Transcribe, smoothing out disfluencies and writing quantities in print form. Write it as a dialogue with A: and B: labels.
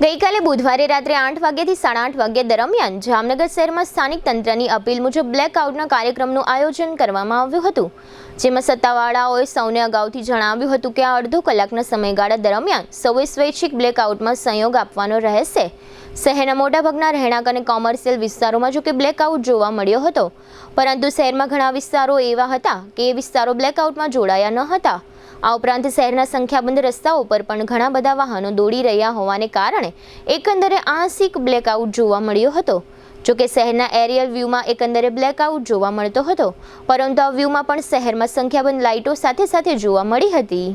A: ગઈકાલે બુધવારે રાત્રે 8 વાગ્યાથી 8:30 વાગ્યા દરમિયાન જામનગર શહેરમાં સ્થાનિક તંત્રની અપીલ મુજબ બ્લેકઆઉટના કાર્યક્રમનું આયોજન કરવામાં આવ્યું હતું, જેમાં સત્તાવાળાઓએ સૌને અગાઉથી જણાવ્યું હતું કે આ અડધો કલાકના સમયગાળા દરમિયાન સૌએ સ્વૈચ્છિક બ્લેકઆઉટમાં સહયોગ આપવાનો રહેશે। શહેરના મોટાભાગના રહેણાંક અને કોમર્શિયલ વિસ્તારોમાં જો કે બ્લેકઆઉટ જોવા મળ્યો હતો, પરંતુ શહેરમાં ઘણા વિસ્તારો એવા હતા કે એ વિસ્તારો બ્લેકઆઉટમાં જોડાયા ન હતા। આ ઉપરાંત શહેરના સંખ્યાબંધ રસ્તાઓ પર પણ ઘણા બધા વાહનો દોડી રહ્યા હોવાને કારણે એકંદરે આંશિક બ્લેકઆઉટ જોવા મળ્યો હતો। જો કે શહેરના એરિયલ વ્યૂમાં એકંદરે બ્લેકઆઉટ જોવા મળતો હતો, પરંતુ આ વ્યૂમાં પણ શહેરમાં સંખ્યાબંધ લાઇટો સાથે જોવા મળી હતી।